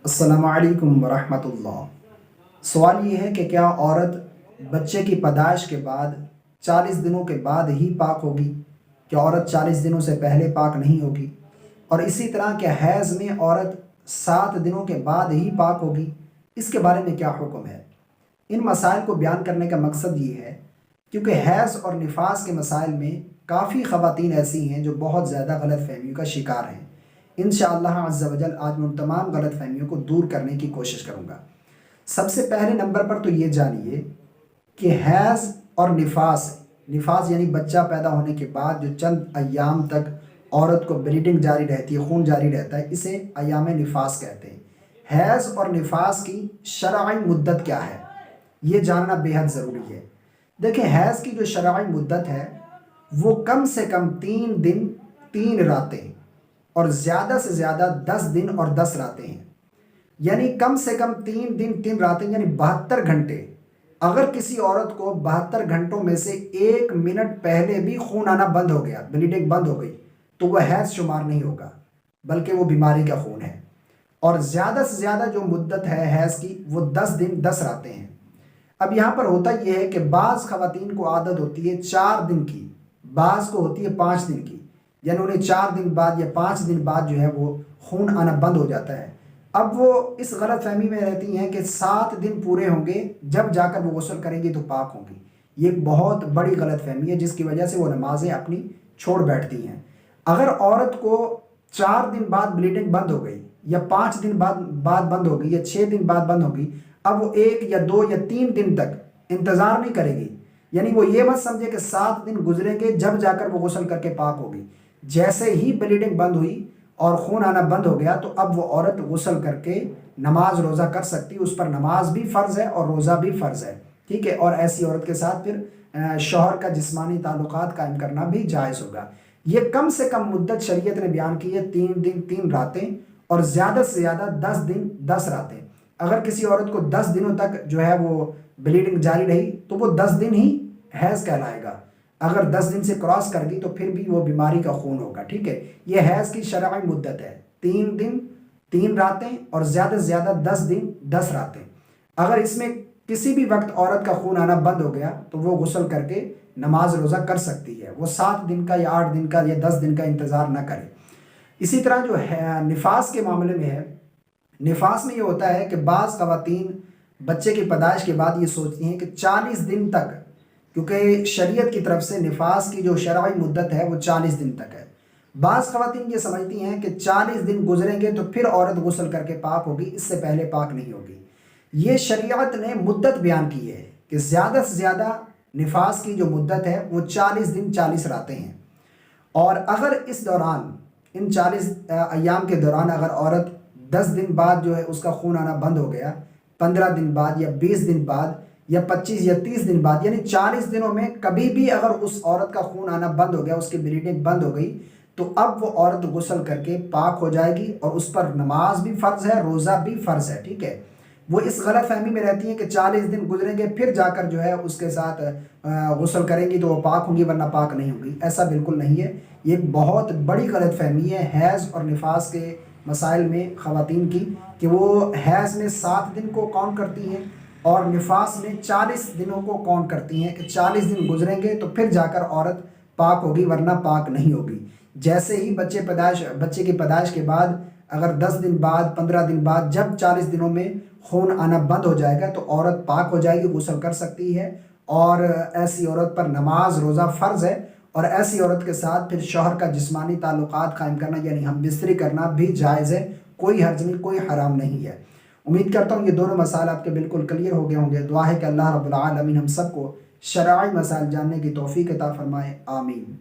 السلام علیکم ورحمۃ اللہ۔ سوال یہ ہے کہ کیا عورت بچے کی پیدائش کے بعد 40 دنوں کے بعد ہی پاک ہوگی؟ کیا عورت 40 دنوں سے پہلے پاک نہیں ہوگی؟ اور اسی طرح کیا حیض میں عورت 7 دنوں کے بعد ہی پاک ہوگی؟ اس کے بارے میں کیا حکم ہے؟ ان مسائل کو بیان کرنے کا مقصد یہ ہے کیونکہ حیض اور نفاس کے مسائل میں کافی خواتین ایسی ہیں جو بہت زیادہ غلط فہمیوں کا شکار ہیں۔ انشاءاللہ عز و جل آج میں ان تمام غلط فہمیوں کو دور کرنے کی کوشش کروں گا۔ سب سے پہلے نمبر پر تو یہ جانیے کہ حیض اور نفاس یعنی بچہ پیدا ہونے کے بعد جو چند ایام تک عورت کو بلیڈنگ جاری رہتی ہے، خون جاری رہتا ہے، اسے ایام نفاس کہتے ہیں۔ حیض اور نفاس کی شرعی مدت کیا ہے، یہ جاننا بے حد ضروری ہے۔ دیکھیں، حیض کی جو شرعی مدت ہے وہ کم سے کم 3 دن 3 راتیں اور زیادہ سے زیادہ 10 دن اور 10 راتیں ہیں۔ یعنی کم سے کم 3 دن 3 راتیں یعنی 72 گھنٹے۔ اگر کسی عورت کو 72 گھنٹوں میں سے 1 منٹ پہلے بھی خون آنا بند ہو گیا، بلیڈنگ بند ہو گئی، تو وہ حیض شمار نہیں ہوگا بلکہ وہ بیماری کا خون ہے۔ اور زیادہ سے زیادہ جو مدت ہے حیض کی وہ 10 دن 10 راتیں ہیں۔ اب یہاں پر ہوتا یہ ہے کہ بعض خواتین کو عادت ہوتی ہے 4 دن کی، بعض کو ہوتی ہے 5 دن کی، یعنی انہیں 4 دن بعد یا 5 دن بعد جو ہے وہ خون آنا بند ہو جاتا ہے۔ اب وہ اس غلط فہمی میں رہتی ہیں کہ 7 دن پورے ہوں گے جب جا کر وہ غسل کریں گی تو پاک ہوں گی۔ یہ ایک بہت بڑی غلط فہمی ہے جس کی وجہ سے وہ نمازیں اپنی چھوڑ بیٹھتی ہیں۔ اگر عورت کو 4 دن بعد بلیڈنگ بند ہو گئی یا 5 دن بعد بند ہو گئی یا 6 دن بعد بند ہو گئی، اب وہ 1 یا 2 یا 3 دن تک انتظار نہیں کرے گی۔ یعنی وہ یہ مت سمجھے کہ 7 دن گزریں گے جب جا کر وہ غسل کر کے پاک ہوگی۔ جیسے ہی بلیڈنگ بند ہوئی اور خون آنا بند ہو گیا تو اب وہ عورت غسل کر کے نماز روزہ کر سکتی، اس پر نماز بھی فرض ہے اور روزہ بھی فرض ہے، ٹھیک ہے۔ اور ایسی عورت کے ساتھ پھر شوہر کا جسمانی تعلقات قائم کرنا بھی جائز ہوگا۔ یہ کم سے کم مدت شریعت نے بیان کی ہے 3 دن 3 راتیں اور زیادہ سے زیادہ 10 دن 10 راتیں۔ اگر کسی عورت کو 10 دنوں تک جو ہے وہ بلیڈنگ جاری رہی تو وہ 10 دن ہی حیض کہلائے گا۔ اگر 10 دن سے کراس کر گئی تو پھر بھی وہ بیماری کا خون ہوگا، ٹھیک ہے۔ یہ حیض کی شرعی مدت ہے، 3 دن 3 راتیں اور زیادہ سے زیادہ 10 دن 10 راتیں۔ اگر اس میں کسی بھی وقت عورت کا خون آنا بند ہو گیا تو وہ غسل کر کے نماز روزہ کر سکتی ہے۔ وہ 7 دن کا یا 8 دن کا یا 10 دن کا انتظار نہ کرے۔ اسی طرح جو ہے نفاس کے معاملے میں ہے، نفاس میں یہ ہوتا ہے کہ بعض خواتین بچے کی پیدائش کے بعد یہ سوچتی ہیں کہ 40 دن تک، کیونکہ شریعت کی طرف سے نفاس کی جو شرعی مدت ہے وہ 40 دن تک ہے۔ بعض خواتین یہ سمجھتی ہیں کہ 40 دن گزریں گے تو پھر عورت غسل کر کے پاک ہوگی، اس سے پہلے پاک نہیں ہوگی۔ یہ شریعت نے مدت بیان کی ہے کہ زیادہ سے زیادہ نفاس کی جو مدت ہے وہ 40 دن 40 راتیں ہیں۔ اور اگر اس دوران ان 40 ایام کے دوران اگر عورت 10 دن بعد جو ہے اس کا خون آنا بند ہو گیا، 15 دن بعد یا 20 دن بعد یا 25 یا 30 دن بعد، یعنی 40 دنوں میں کبھی بھی اگر اس عورت کا خون آنا بند ہو گیا، اس کی بلیڈنگ بند ہو گئی، تو اب وہ عورت غسل کر کے پاک ہو جائے گی اور اس پر نماز بھی فرض ہے، روزہ بھی فرض ہے، ٹھیک ہے۔ وہ اس غلط فہمی میں رہتی ہیں کہ 40 دن گزریں گے پھر جا کر جو ہے اس کے ساتھ غسل کریں گی تو وہ پاک ہوں گی ورنہ پاک نہیں ہوگی۔ ایسا بالکل نہیں ہے، یہ ایک بہت بڑی غلط فہمی ہے حیض اور نفاس کے مسائل میں خواتین کی، کہ وہ حیض میں 7 دن کو کاؤنٹ کرتی ہیں اور نفاس میں 40 دنوں کو کاؤنٹ کرتی ہیں کہ 40 دن گزریں گے تو پھر جا کر عورت پاک ہوگی ورنہ پاک نہیں ہوگی۔ جیسے ہی بچے کی پیدائش کے بعد اگر 10 دن بعد 15 دن بعد جب 40 دنوں میں خون آنا بند ہو جائے گا تو عورت پاک ہو جائے گی، غسل کر سکتی ہے، اور ایسی عورت پر نماز روزہ فرض ہے، اور ایسی عورت کے ساتھ پھر شوہر کا جسمانی تعلقات قائم کرنا یعنی ہم بستری کرنا بھی جائز ہے، کوئی حرج نہیں، کوئی حرام نہیں ہے۔ امید کرتا ہوں یہ دونوں مسائل آپ کے بالکل کلیئر ہو گئے ہوں گے۔ دعا ہے کہ اللہ رب العالمین ہم سب کو شرعی مسائل جاننے کی توفیق عطا فرمائے، آمین۔